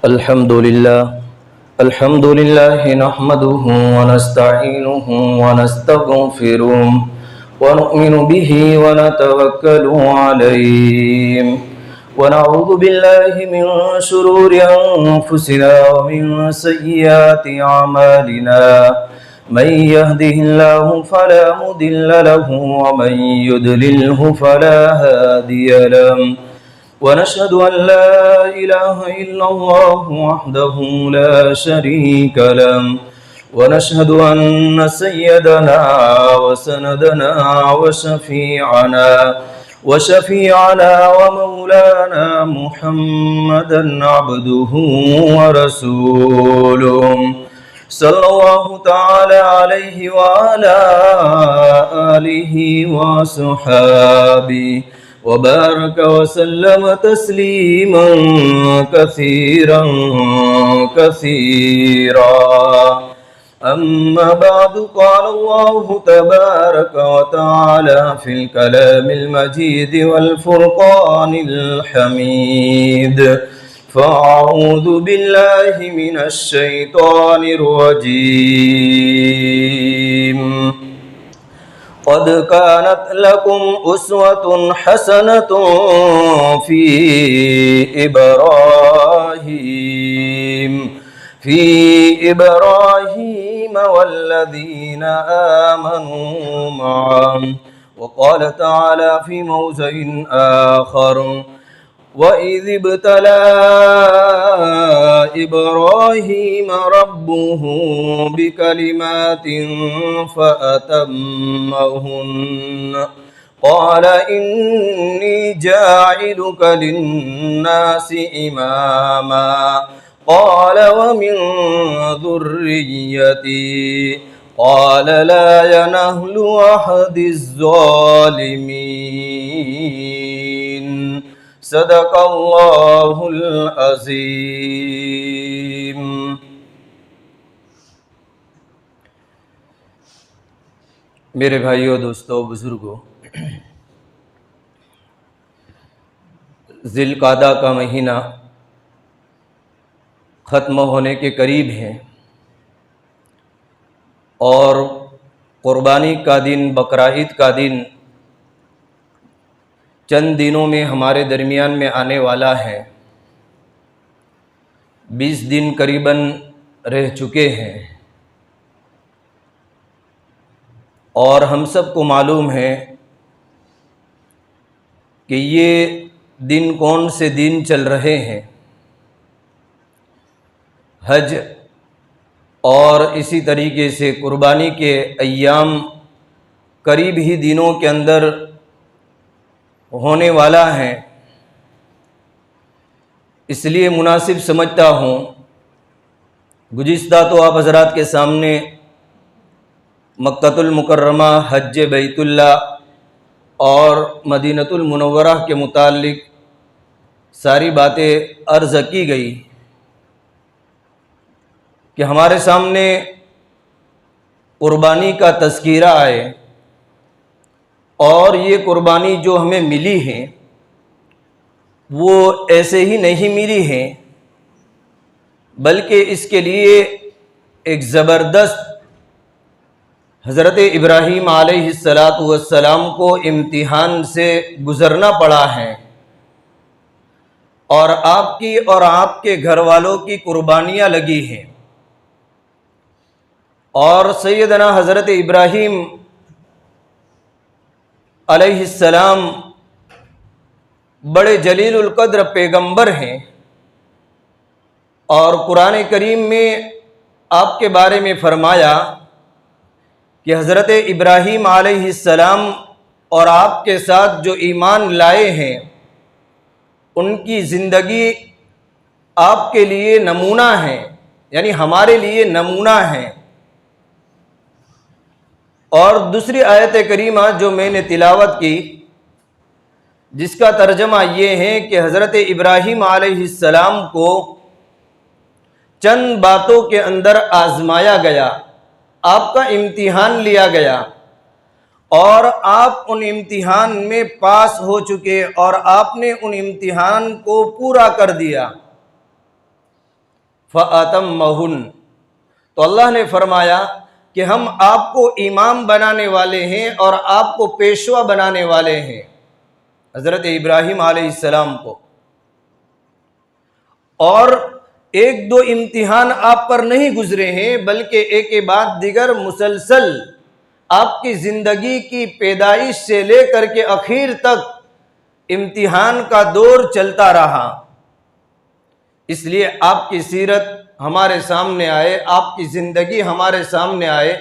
الحمد لله نحمده ونستعينه ونستغفره ونؤمن به ونتوكل عليه ونعوذ بالله من شرور أنفسنا ومن سيئات أعمالنا من يهده الله فلا مضل له ومن يضلله فلا هادي له ونشهد أن لا إله إلا الله وحده لا شريك له ونشهد أن سيدنا وسندنا وشفيعنا ومولانا محمدا عبده ورسوله صلى الله تعالى عليه وعلى آله وصحابه وبارك وسلم تسليما كثيرا أما بعد قال الله تبارك وتعالى في الكلام المجيد والفرقان الحميد فأعوذ بالله من الشيطان الرجيم قد كانت لكم أسوة حسنة في إبراهيم والذين آمنوا معه وقال تعالى في موضع آخر وَإِذِ ابْتَلَى إِبْرَاهِيمَ رَبُّهُ بِكَلِمَاتٍ فَأَتَمَّهُنَّ قَالَ إِنِّي جَاعِلُكَ لِلنَّاسِ إِمَامًا قَالَ وَمِنْ ذُرِّيَّتِي قَالَ لَا يَنَالُ عَهْدِ الظَّالِمِينَ صدق اللہ العظیم۔ میرے بھائیوں، دوستوں، بزرگوں، ذی القعدہ کا مہینہ ختم ہونے کے قریب ہے اور قربانی کا دن، بقرعید کا دن چند دنوں میں ہمارے درمیان میں آنے والا ہے۔ 20 دن قریباً رہ چکے ہیں اور ہم سب کو معلوم ہے کہ یہ دن کون سے دن چل رہے ہیں۔ حج اور اسی طریقے سے قربانی کے ایام قریب ہی دنوں کے اندر ہونے والا ہے، اس لیے مناسب سمجھتا ہوں گزشتہ تو آپ حضرات کے سامنے مکۃ المکرمہ، حج بیت اللہ اور مدینۃ المنورہ کے متعلق ساری باتیں عرض کی گئی کہ ہمارے سامنے قربانی کا تذکرہ آئے اور یہ قربانی جو ہمیں ملی ہے وہ ایسے ہی نہیں ملی ہے، بلکہ اس کے لیے ایک زبردست حضرت ابراہیم علیہ السلام کو امتحان سے گزرنا پڑا ہے، اور آپ کی اور آپ کے گھر والوں کی قربانیاں لگی ہیں، اور سیدنا حضرت ابراہیم علیہ السلام بڑے جلیل القدر پیغمبر ہیں، اور قرآن کریم میں آپ کے بارے میں فرمایا کہ حضرت ابراہیم علیہ السلام اور آپ کے ساتھ جو ایمان لائے ہیں ان کی زندگی آپ کے لیے نمونہ ہے، یعنی ہمارے لیے نمونہ ہے۔ اور دوسری آیت کریمہ جو میں نے تلاوت کی، جس کا ترجمہ یہ ہے کہ حضرت ابراہیم علیہ السلام کو چند باتوں کے اندر آزمایا گیا، آپ کا امتحان لیا گیا، اور آپ ان امتحان میں پاس ہو چکے اور آپ نے ان امتحان کو پورا کر دیا۔ فَأَتَمَّهُنَّ، تو اللہ نے فرمایا کہ ہم آپ کو امام بنانے والے ہیں اور آپ کو پیشوا بنانے والے ہیں، حضرت ابراہیم علیہ السلام کو۔ اور ایک دو امتحان آپ پر نہیں گزرے ہیں، بلکہ ایک کے بعد دیگر مسلسل آپ کی زندگی کی پیدائش سے لے کر کے آخر تک امتحان کا دور چلتا رہا۔ اس لیے آپ کی سیرت ہمارے سامنے آئے، آپ کی زندگی ہمارے سامنے آئے،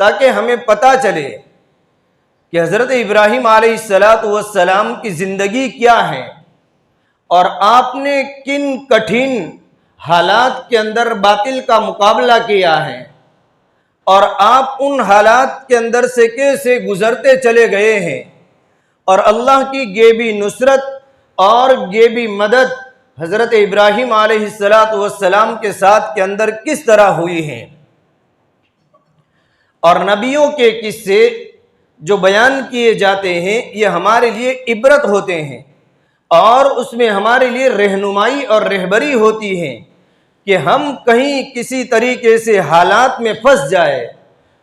تاکہ ہمیں پتہ چلے کہ حضرت ابراہیم علیہ السلام کی زندگی کیا ہے، اور آپ نے کن کٹھن حالات کے اندر باطل کا مقابلہ کیا ہے، اور آپ ان حالات کے اندر سے کیسے گزرتے چلے گئے ہیں، اور اللہ کی غیبی نصرت اور غیبی مدد حضرت ابراہیم علیہ السلام کے ساتھ کے اندر کس طرح ہوئی ہیں۔ اور نبیوں کے قصے جو بیان کیے جاتے ہیں یہ ہمارے لیے عبرت ہوتے ہیں، اور اس میں ہمارے لیے رہنمائی اور رہبری ہوتی ہے کہ ہم کہیں کسی طریقے سے حالات میں پھنس جائے،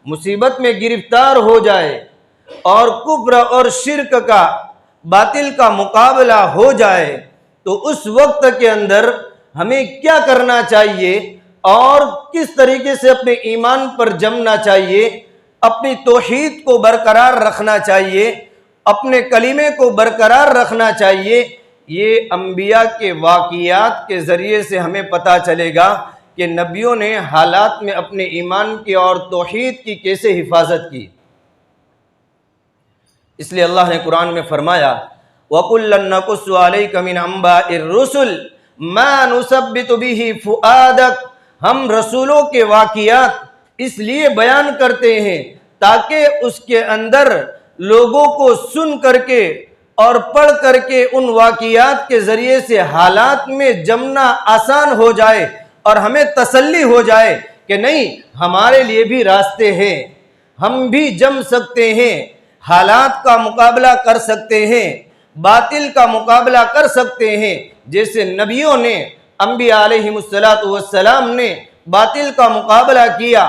مصیبت میں گرفتار ہو جائے، اور کفر اور شرک کا باطل کا مقابلہ ہو جائے، تو اس وقت کے اندر ہمیں کیا کرنا چاہیے اور کس طریقے سے اپنے ایمان پر جمنا چاہیے، اپنی توحید کو برقرار رکھنا چاہیے، اپنے کلمے کو برقرار رکھنا چاہیے۔ یہ انبیاء کے واقعات کے ذریعے سے ہمیں پتہ چلے گا کہ نبیوں نے حالات میں اپنے ایمان کی اور توحید کی کیسے حفاظت کی۔ اس لیے اللہ نے قرآن میں فرمایا وَكُلًّا نَقُصُّ عَلَيْكَ مِنْ أَنْبَاءِ الرُّسُلِ مَا نُثَبِّتُ بِهِ فُؤَادَكَ، ہم رسولوں کے واقعات اس لیے بیان کرتے ہیں تاکہ اس کے اندر لوگوں کو سن کر کے اور پڑھ کر کے ان واقعات کے ذریعے سے حالات میں جمنا آسان ہو جائے، اور ہمیں تسلی ہو جائے کہ نہیں، ہمارے لیے بھی راستے ہیں، ہم بھی جم سکتے ہیں، حالات کا مقابلہ کر سکتے ہیں، باطل کا مقابلہ کر سکتے ہیں، جیسے نبیوں نے، انبیاء علیہم السلام نے باطل کا مقابلہ کیا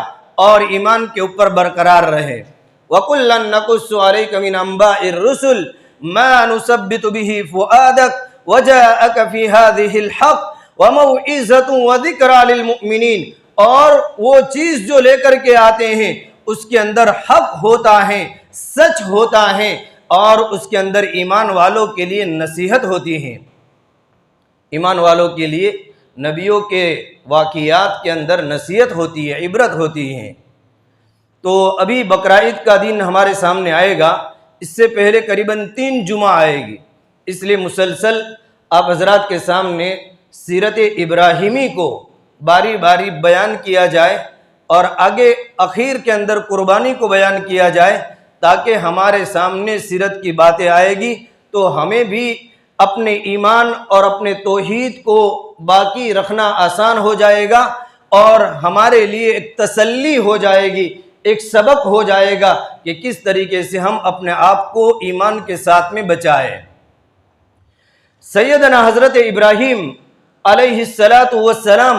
اور ایمان کے اوپر برقرار رہے۔ وَكُلًّا نَقُصُّ عَلَيْكَ مِنْ أَنْبَاءِ الرُّسُلِ مَا نُثَبِّتُ بِهِ فُؤَادَكَ وَجَاءَكَ فِي هَذِهِ الْحَقُّ وَمَوْعِظَةٌ وَذِكْرَىٰ لِلْمُؤْمِنِينَ، اور وہ چیز جو لے کر کے آتے ہیں اس کے اندر حق ہوتا ہے، سچ ہوتا ہے، اور اس کے اندر ایمان والوں کے لیے نصیحت ہوتی ہے۔ ایمان والوں کے لیے نبیوں کے واقعات کے اندر نصیحت ہوتی ہے، عبرت ہوتی ہے۔ تو ابھی بقرعید کا دن ہمارے سامنے آئے گا، اس سے پہلے قریباً 3 جمعہ آئے گی، اس لیے مسلسل آپ حضرات کے سامنے سیرت ابراہیمی کو باری باری بیان کیا جائے، اور آگے اخیر کے اندر قربانی کو بیان کیا جائے، تاکہ ہمارے سامنے سیرت کی باتیں آئے گی تو ہمیں بھی اپنے ایمان اور اپنے توحید کو باقی رکھنا آسان ہو جائے گا، اور ہمارے لیے ایک تسلی ہو جائے گی، ایک سبق ہو جائے گا کہ کس طریقے سے ہم اپنے آپ کو ایمان کے ساتھ میں بچائیں۔ سیدنا حضرت ابراہیم علیہ السلام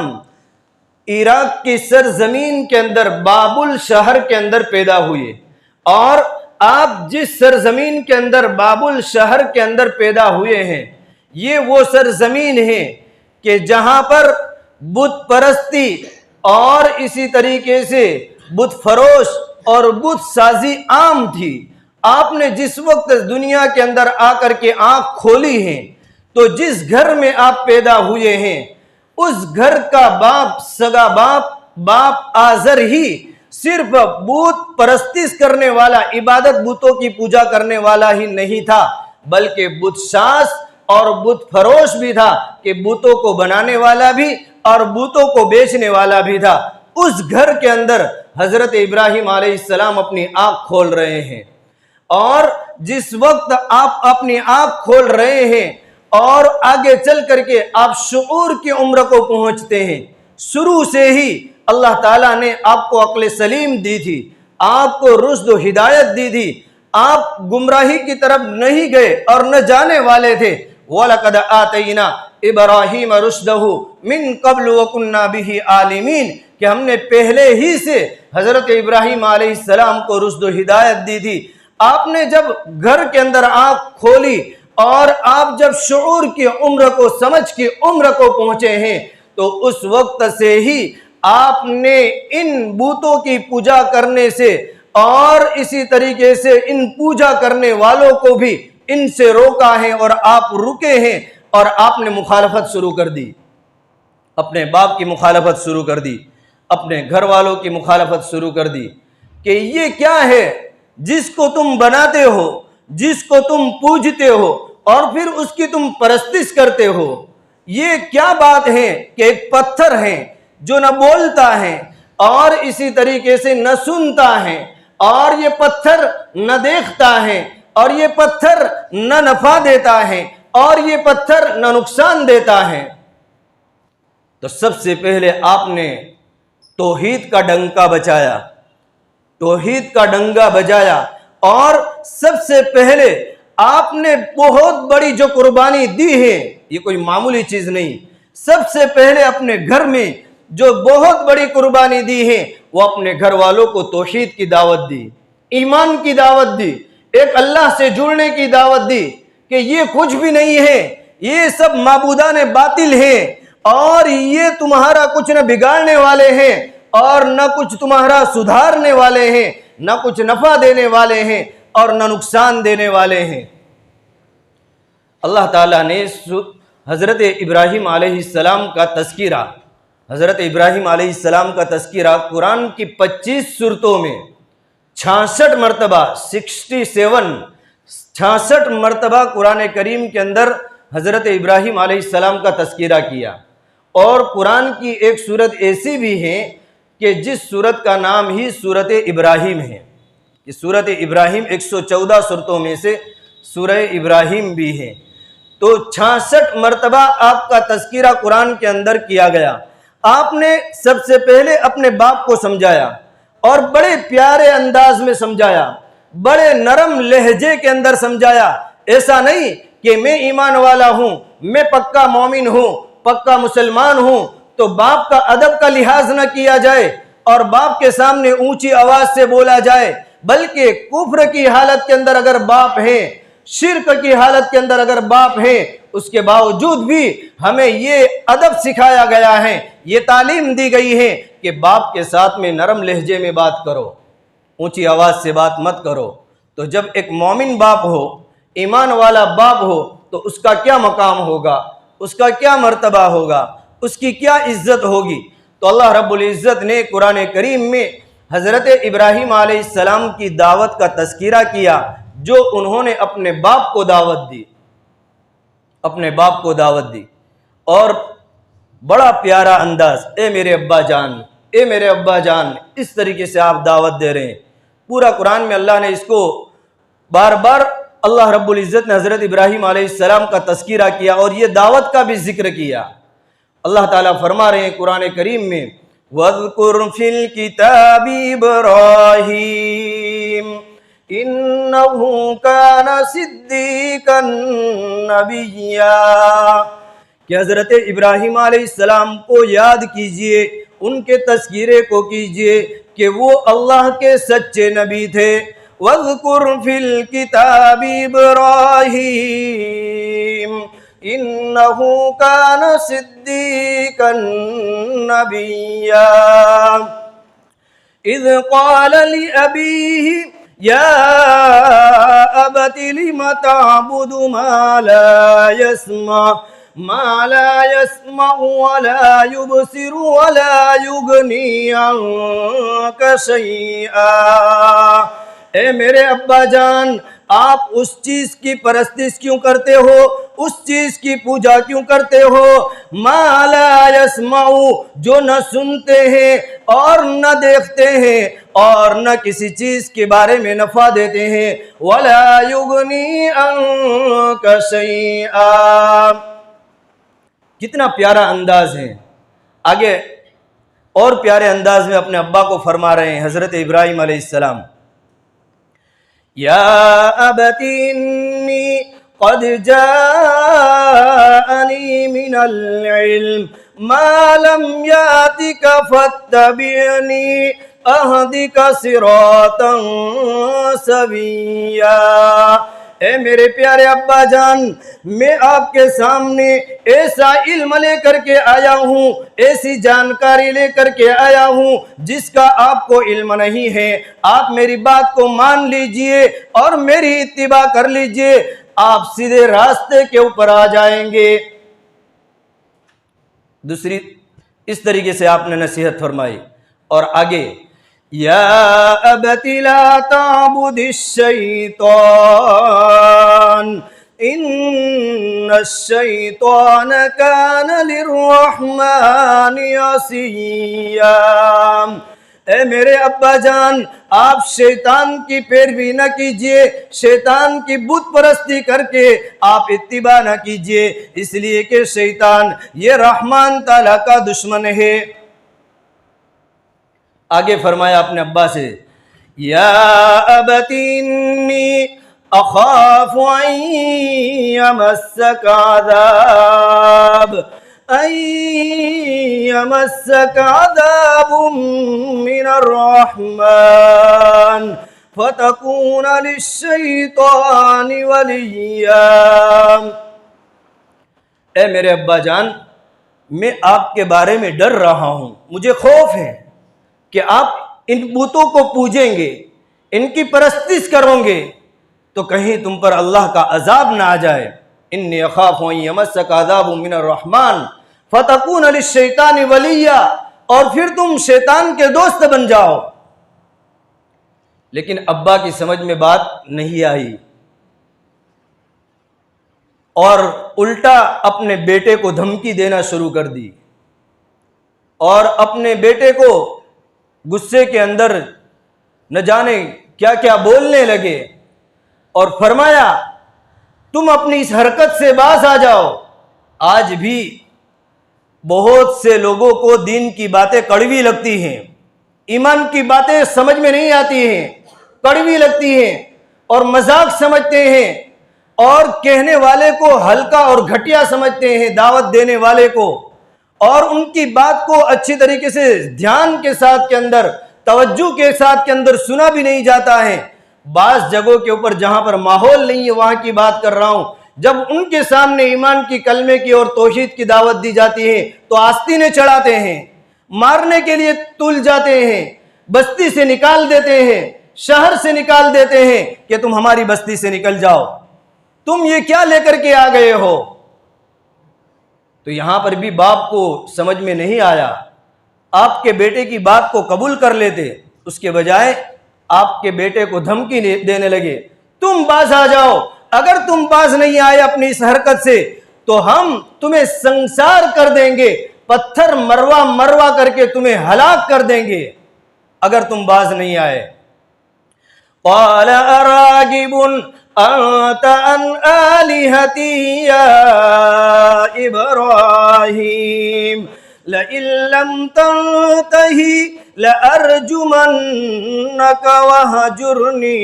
عراق کی سرزمین کے اندر بابل شہر کے اندر پیدا ہوئے، اور آپ جس سرزمین کے اندر بابل شہر کے اندر پیدا ہوئے ہیں، یہ وہ سرزمین ہے کہ جہاں پر بت پرستی اور اسی طریقے سے بت فروش اور بت سازی عام تھی۔ آپ نے جس وقت دنیا کے اندر آ کر کے آنکھ کھولی ہے، تو جس گھر میں آپ پیدا ہوئے ہیں اس گھر کا باپ، سگا باپ آزر ہی صرف بت پرستی کرنے والا، عبادت بتوں کی پوجا کرنے والا ہی نہیں تھا، بلکہ بت شاس اور بت فروش بھی تھا، کہ بتوں کو بنانے والا بھی اور بتوں کو بیچنے والا بھی تھا۔ اس گھر کے اندر حضرت ابراہیم علیہ السلام اپنی آنکھ کھول رہے ہیں، اور جس وقت آپ اپنی آنکھ کھول رہے ہیں اور آگے چل کر کے آپ شعور کی عمر کو پہنچتے ہیں، شروع سے ہی اللہ تعالیٰ نے آپ کو عقل سلیم دی تھی، آپ کو رشد و ہدایت دی تھی، آپ گمراہی کی طرف نہیں گئے اور نہ جانے والے تھے۔ وَلَقَدْ آتَيْنَا ابراہیم رشدہ من قبل وکنا بہ عالمین، کہ ہم نے پہلے ہی سے حضرت ابراہیم علیہ السلام کو رشد و ہدایت دی تھی۔ آپ نے جب گھر کے اندر آنکھ کھولی اور آپ جب شعور کی عمر کو، سمجھ کی عمر کو پہنچے ہیں، تو اس وقت سے ہی آپ نے ان بتوں کی پوجا کرنے سے اور اسی طریقے سے ان پوجا کرنے والوں کو بھی ان سے روکا ہے، اور آپ رکے ہیں اور آپ نے مخالفت شروع کر دی، اپنے باپ کی مخالفت شروع کر دی، اپنے گھر والوں کی مخالفت شروع کر دی کہ یہ کیا ہے جس کو تم بناتے ہو، جس کو تم پوجتے ہو اور پھر اس کی تم پرستش کرتے ہو؟ یہ کیا بات ہے کہ ایک پتھر ہے جو نہ بولتا ہے اور اسی طریقے سے نہ سنتا ہے، اور یہ پتھر نہ دیکھتا ہے، اور یہ پتھر نہ نفع دیتا ہے، اور یہ پتھر نہ نقصان دیتا ہے۔ تو سب سے پہلے آپ نے توحید کا ڈنکا بجایا، توحید کا ڈنکا بجایا، اور سب سے پہلے آپ نے بہت بڑی جو قربانی دی ہے، یہ کوئی معمولی چیز نہیں، سب سے پہلے اپنے گھر میں جو بہت بڑی قربانی دی ہے وہ اپنے گھر والوں کو توحید کی دعوت دی، ایمان کی دعوت دی، ایک اللہ سے جڑنے کی دعوت دی کہ یہ کچھ بھی نہیں ہے، یہ سب معبودان باطل ہیں، اور یہ تمہارا کچھ نہ بگاڑنے والے ہیں اور نہ کچھ تمہارا سدھارنے والے ہیں، نہ کچھ نفع دینے والے ہیں اور نہ نقصان دینے والے ہیں۔ اللہ تعالیٰ نے حضرت ابراہیم علیہ السلام کا تذکرہ، حضرت ابراہیم علیہ السلام کا تذکرہ قرآن کی 25 سورتوں میں 66 مرتبہ 66 مرتبہ قرآن کریم کے اندر حضرت ابراہیم علیہ السلام کا تذکرہ کیا، اور قرآن کی ایک سورت ایسی بھی ہے کہ جس سورت کا نام ہی سورت ابراہیم ہے، کہ سورت ابراہیم 114 سورتوں میں سے سورہ ابراہیم بھی ہے۔ تو 66 مرتبہ آپ کا تذکرہ قرآن کے اندر کیا گیا۔ آپ نے سب سے پہلے اپنے باپ کو سمجھایا، اور بڑے پیارے انداز میں سمجھایا، بڑے نرم لہجے کے اندر سمجھایا۔ ایسا نہیں کہ میں ایمان والا ہوں، میں پکا مومن ہوں، پکا مسلمان ہوں، تو باپ کا ادب کا لحاظ نہ کیا جائے اور باپ کے سامنے اونچی آواز سے بولا جائے، بلکہ کفر کی حالت کے اندر اگر باپ ہے، شرک کی حالت کے اندر اگر باپ ہے، اس کے باوجود بھی ہمیں یہ ادب سکھایا گیا ہے، یہ تعلیم دی گئی ہے کہ باپ کے ساتھ میں نرم لہجے میں بات کرو، اونچی آواز سے بات مت کرو۔ تو جب ایک مومن باپ ہو، ایمان والا باپ ہو، تو اس کا کیا مقام ہوگا، اس کا کیا مرتبہ ہوگا، اس کی کیا عزت ہوگی۔ تو اللہ رب العزت نے قرآن کریم میں حضرت ابراہیم علیہ السلام کی دعوت کا تذکرہ کیا، جو انہوں نے اپنے باپ کو دعوت دی، اپنے باپ کو دعوت دی، اور بڑا پیارا انداز، اے میرے ابا جان، اے میرے ابا جان، اس طریقے سے آپ دعوت دے رہے ہیں۔ پورا قرآن میں اللہ نے اس کو بار بار اللہ رب العزت نے حضرت ابراہیم علیہ السلام کا تذکرہ کیا اور یہ دعوت کا بھی ذکر کیا۔ اللہ تعالیٰ فرما رہے ہیں قرآن کریم میں، وَاذْكُرْ فِي الْكِتَابِ إِبْرَاهِيمَ إِنَّهُ كَانَ صِدِّيقًا نَبِيًّا، کہ حضرت ابراہیم علیہ السلام کو یاد کیجئے، ان کے تذکرے کو کیجئے کہ وہ اللہ کے سچے نبی تھے۔ وَاذْكُرْ فِي الْكِتَابِ إِبْرَاهِيمَ إِنَّهُ كَانَ صِدِّيقًا نَبِيًّا إِذْ قَالَ لِأَبِيهِ يَا أَبَتِ لِمَ تَعْبُدُ مَا لَا يَسْمَعُ وَلَا يُبْصِرُ وَلَا يُغْنِي عَنْكَ شَيْئًا۔ اے میرے ابا جان، آپ اس چیز کی پرستش کیوں کرتے ہو، اس چیز کی پوجا کیوں کرتے ہو، ما لا يسمع، جو نہ سنتے ہیں اور نہ دیکھتے ہیں اور نہ کسی چیز کے بارے میں نفع دیتے ہیں، ولا يغني عنك شيئا۔ کتنا پیارا انداز ہے۔ آگے اور پیارے انداز میں اپنے ابا کو فرما رہے ہیں حضرت ابراہیم علیہ السلام، یا ابت انی قد جاءنی من العلم ما لم یاتک فاتبعنی اہدک صراطا سویا۔ اے میرے پیارے ابا جان، میں آپ کے سامنے ایسا علم لے کر کے آیا ہوں، ایسی جانکاری لے کر کے آیا ہوں جس کا آپ کو علم نہیں ہے۔ آپ میری بات کو مان لیجئے اور میری اتباع کر لیجئے، آپ سیدھے راستے کے اوپر آ جائیں گے۔ دوسری اس طریقے سے آپ نے نصیحت فرمائی، اور آگے یا ابت لا تعبد الشیطان ان الشیطان کان للرحمن عصیا۔ اے میرے ابا جان، آپ شیطان کی پیروی نہ کیجئے، شیطان کی بت پرستی کر کے آپ اتباع نہ کیجئے، اس لیے کہ شیطان یہ رحمان تعالیٰ کا دشمن ہے۔ آگے فرمایا اپنے ابا سے یا ابت انی اخاف ان یمسک عذاب من الرحمن فتکون للشیطان ولیا۔ اے میرے ابا جان، میں آپ کے بارے میں ڈر رہا ہوں، مجھے خوف ہے کہ آپ ان بتوں کو پوجیں گے، ان کی پرستش کرو گے تو کہیں تم پر اللہ کا عذاب نہ آ جائے۔ انی اخاف ان یمسک عذاب من الرحمن فتکون للشیطان ولیا، اور پھر تم شیطان کے دوست بن جاؤ۔ لیکن ابا کی سمجھ میں بات نہیں آئی، اور الٹا اپنے بیٹے کو دھمکی دینا شروع کر دی، اور اپنے بیٹے کو غصے کے اندر نہ جانے کیا کیا بولنے لگے، اور فرمایا تم اپنی اس حرکت سے باز آ جاؤ۔ آج بھی بہت سے لوگوں کو دین کی باتیں کڑوی لگتی ہیں، ایمان کی باتیں سمجھ میں نہیں آتی ہیں، کڑوی لگتی ہیں اور مذاق سمجھتے ہیں، اور کہنے والے کو ہلکا اور گھٹیا سمجھتے ہیں، دعوت دینے والے کو، اور ان کی بات کو اچھی طریقے سے دھیان کے ساتھ کے اندر، توجہ کے ساتھ کے اندر سنا بھی نہیں جاتا ہے۔ بعض جگہوں کے اوپر جہاں پر ماحول نہیں ہے وہاں کی بات کر رہا ہوں، جب ان کے سامنے ایمان کی، کلمے کی اور توحید کی دعوت دی جاتی ہے تو آستینیں چڑھاتے ہیں، مارنے کے لیے تل جاتے ہیں، بستی سے نکال دیتے ہیں، شہر سے نکال دیتے ہیں کہ تم ہماری بستی سے نکل جاؤ، تم یہ کیا لے کر کے آ گئے ہو۔ تو یہاں پر بھی باپ کو سمجھ میں نہیں آیا، آپ کے بیٹے کی بات کو قبول کر لیتے، اس کے بجائے آپ کے بیٹے کو دھمکی دینے لگے، تم باز آ جاؤ، اگر تم باز نہیں آئے اپنی اس حرکت سے تو ہم تمہیں سنسار کر دیں گے، پتھر مروا کر کے تمہیں ہلاک کر دیں گے اگر تم باز نہیں آئے۔ قال اراغب انت عن آلہتی یا ابراہیم لئن لم تنتہی لأرجمنک وہجرنی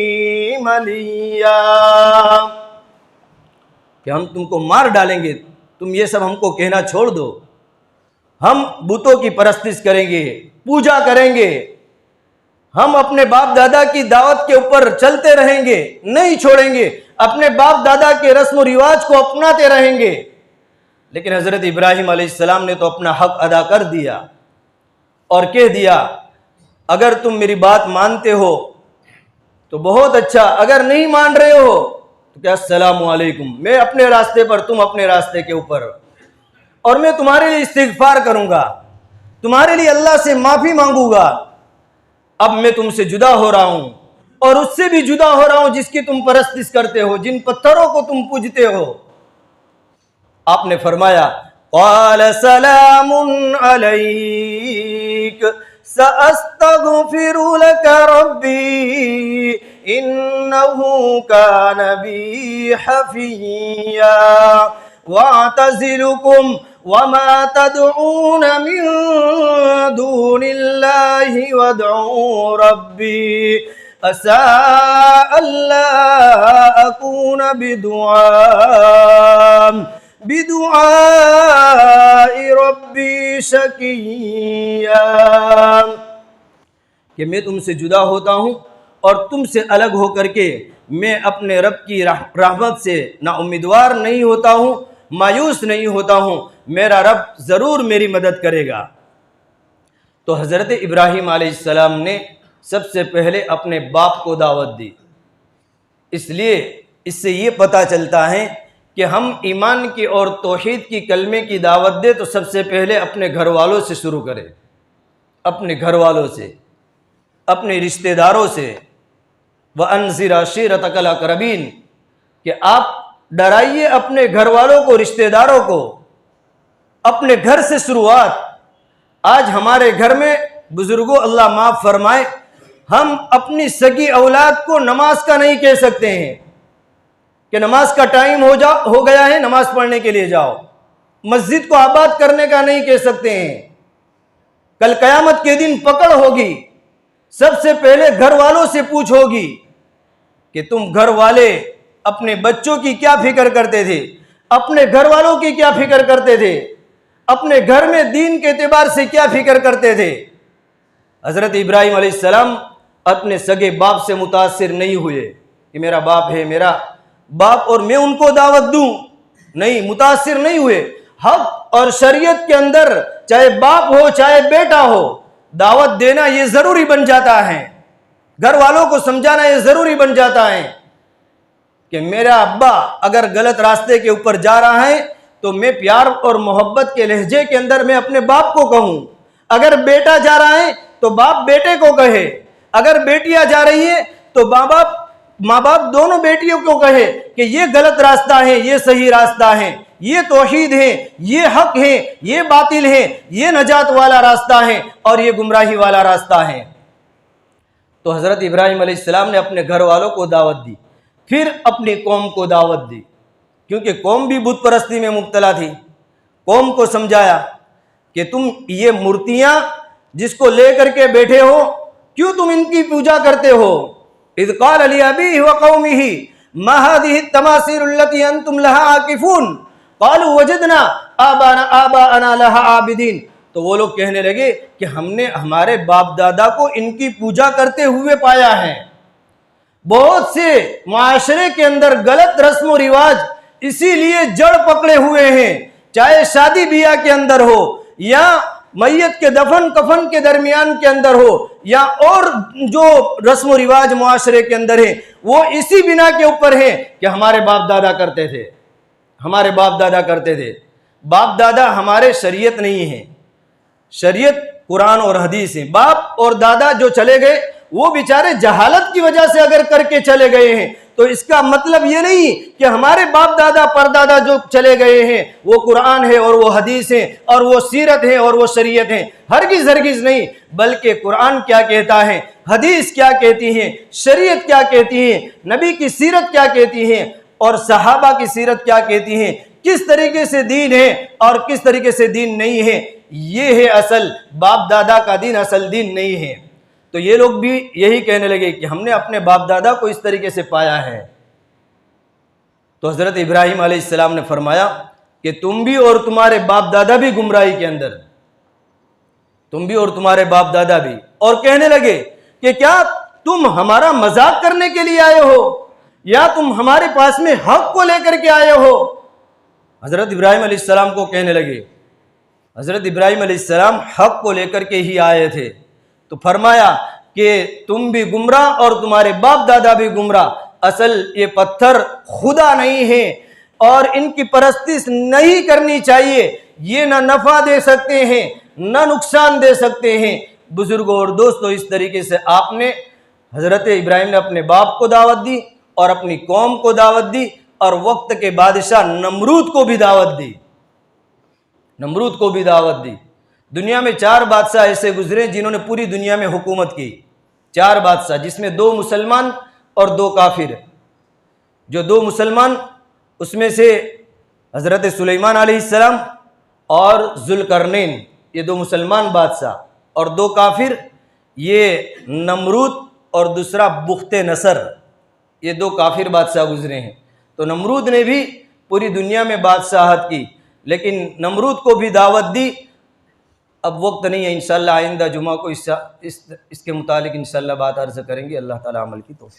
ملیا۔ کہ ہم تم کو مار ڈالیں گے، تم یہ سب ہم کو کہنا چھوڑ دو، ہم بتوں کی پرستش کریں گے، پوجا کریں گے، ہم اپنے باپ دادا کی دعوت کے اوپر چلتے رہیں گے، نہیں چھوڑیں گے، اپنے باپ دادا کے رسم و رواج کو اپناتے رہیں گے۔ لیکن حضرت ابراہیم علیہ السلام نے تو اپنا حق ادا کر دیا اور کہہ دیا اگر تم میری بات مانتے ہو تو بہت اچھا، اگر نہیں مان رہے ہو تو کیا السلام علیکم، میں اپنے راستے پر، تم اپنے راستے کے اوپر، اور میں تمہارے لیے استغفار کروں گا، تمہارے لیے اللہ سے معافی مانگوں گا۔ اب میں تم سے جدا ہو رہا ہوں، اور اس سے بھی جدا ہو رہا ہوں جس کی تم پرستش کرتے ہو، جن پتھروں کو تم پوجتے ہو۔ آپ نے فرمایا قال سلام علیک سأستغفر لك ربی انه كان بی حفیا واعتزلكم وما تدعون من دون اللہ وادعوا ربی عسى ألا أكون بدعاء ربي شقيا، کہ میں تم سے جدا ہوتا ہوں اور تم سے الگ ہو کر کے میں اپنے رب کی رحمت سے نا امیدوار نہیں ہوتا ہوں، مایوس نہیں ہوتا ہوں، میرا رب ضرور میری مدد کرے گا۔ تو حضرت ابراہیم علیہ السلام نے سب سے پہلے اپنے باپ کو دعوت دی۔ اس لیے اس سے یہ پتہ چلتا ہے کہ ہم ایمان کی اور توحید کی کلمے کی دعوت دیں تو سب سے پہلے اپنے گھر والوں سے شروع کریں، اپنے گھر والوں سے، اپنے رشتہ داروں سے۔ وَأَنذِرْ عَشِيرَتَكَ الْأَقْرَبِينَ، کہ آپ ڈرائیے اپنے گھر والوں کو، رشتہ داروں کو، اپنے گھر سے شروعات۔ آج ہمارے گھر میں بزرگوں اللہ معاف فرمائے، ہم اپنی سگی اولاد کو نماز کا نہیں کہہ سکتے ہیں کہ نماز کا ٹائم ہو گیا ہے، نماز پڑھنے کے لیے جاؤ۔ مسجد کو آباد کرنے کا نہیں کہہ سکتے ہیں۔ کل قیامت کے دن پکڑ ہوگی، سب سے پہلے گھر والوں سے پوچھ ہوگی کہ تم گھر والے اپنے بچوں کی کیا فکر کرتے تھے، اپنے گھر والوں کی کیا فکر کرتے تھے، اپنے گھر میں دین کے اعتبار سے کیا فکر کرتے تھے۔ حضرت ابراہیم علیہ السلام اپنے سگے باپ سے متاثر نہیں ہوئے کہ میرا باپ ہے، میرا باپ اور میں ان کو دعوت دوں، نہیں، متاثر نہیں ہوئے۔ حق اور شریعت کے اندر چاہے باپ ہو چاہے بیٹا ہو، دعوت دینا یہ ضروری بن جاتا ہے، گھر والوں کو سمجھانا یہ ضروری بن جاتا ہے کہ میرا ابا اگر غلط راستے کے اوپر جا رہا ہے تو میں پیار اور محبت کے لہجے کے اندر میں اپنے باپ کو کہوں، اگر بیٹا جا رہا ہے تو باپ بیٹے کو کہے، اگر بیٹیاں جا رہی ہے تو ماں باپ دونوں بیٹیوں کو کہے کہ یہ غلط راستہ ہے، یہ صحیح راستہ ہے، یہ توحید ہے، یہ حق ہے، یہ باطل ہے، یہ نجات والا راستہ ہے اور یہ گمراہی والا راستہ ہے۔ تو حضرت ابراہیم علیہ السلام نے اپنے گھر والوں کو دعوت دی، پھر اپنی قوم کو دعوت دی، کیونکہ قوم بھی بت پرستی میں مبتلا تھی۔ قوم کو سمجھایا کہ تم یہ مورتیاں جس کو لے کر کے بیٹھے ہو، کیوں تم ان کی پوجا کرتے ہو؟ اذ قال لأبيه وقومه ما هذه التماثيل التي انتم لها عاكفون قالوا وجدنا آباءنا لها عابدين، تو وہ لوگ کہنے لگے کہ ہم نے ہمارے باپ دادا کو ان کی پوجا کرتے ہوئے پایا ہے۔ بہت سے معاشرے کے اندر غلط رسم و رواج اسی لیے جڑ پکڑے ہوئے ہیں، چاہے شادی بیاہ کے اندر ہو یا میت کے دفن کفن کے درمیان کے اندر ہو یا اور جو رسم و رواج معاشرے کے اندر ہیں، وہ اسی بنا کے اوپر ہیں کہ ہمارے باپ دادا کرتے تھے، ہمارے باپ دادا کرتے تھے۔ باپ دادا ہمارے شریعت نہیں ہے، شریعت قرآن اور حدیث ہیں۔ باپ اور دادا جو چلے گئے وہ بیچارے جہالت کی وجہ سے اگر کر کے چلے گئے ہیں، تو اس کا مطلب یہ نہیں کہ ہمارے باپ دادا پردادا جو چلے گئے ہیں وہ قرآن ہے اور وہ حدیث ہے اور وہ سیرت ہے اور وہ شریعت ہے، ہرگز ہرگز نہیں۔ بلکہ قرآن کیا کہتا ہے، حدیث کیا کہتی ہے، شریعت کیا کہتی ہے، نبی کی سیرت کیا کہتی ہے اور صحابہ کی سیرت کیا کہتی ہے، کس طریقے سے دین ہے اور کس طریقے سے دین نہیں ہے، یہ ہے اصل باپ دادا کا دین، اصل دین نہیں ہے۔ تو یہ لوگ بھی یہی کہنے لگے کہ ہم نے اپنے باپ دادا کو اس طریقے سے پایا ہے۔ تو حضرت ابراہیم علیہ السلام نے فرمایا کہ تم بھی اور تمہارے باپ دادا بھی گمراہی کے اندر، تم بھی اور تمہارے باپ دادا بھی، اور کہنے لگے کہ کیا تم ہمارا مذاق کرنے کے لیے آئے ہو یا تم ہمارے پاس میں حق کو لے کر کے آئے ہو؟ حضرت ابراہیم علیہ السلام کو کہنے لگے، حضرت ابراہیم علیہ السلام حق کو لے کر کے ہی آئے تھے۔ تو فرمایا کہ تم بھی گمراہ اور تمہارے باپ دادا بھی گمراہ، اصل یہ پتھر خدا نہیں ہے اور ان کی پرستش نہیں کرنی چاہیے، یہ نہ نفع دے سکتے ہیں نہ نقصان دے سکتے ہیں۔ بزرگوں اور دوستوں، اس طریقے سے آپ نے حضرت ابراہیم نے اپنے باپ کو دعوت دی اور اپنی قوم کو دعوت دی اور وقت کے بادشاہ نمرود کو بھی دعوت دی، نمرود کو بھی دعوت دی۔ دنیا میں 4 بادشاہ ایسے گزرے جنہوں نے پوری دنیا میں حکومت کی، 4 بادشاہ، جس میں 2 مسلمان اور 2 کافر۔ جو 2 مسلمان اس میں سے حضرت سلیمان علیہ السلام اور ذوالقرنین، یہ 2 مسلمان بادشاہ، اور 2 کافر، یہ نمرود اور دوسرا بخت نصر، یہ دو کافر بادشاہ گزرے ہیں۔ تو نمرود نے بھی پوری دنیا میں بادشاہت کی، لیکن نمرود کو بھی دعوت دی۔ اب وقت نہیں ہے، انشاءاللہ آئندہ جمعہ کو اس کے متعلق انشاءاللہ بات عرض کریں گے۔ اللہ تعالیٰ عمل کی توفیق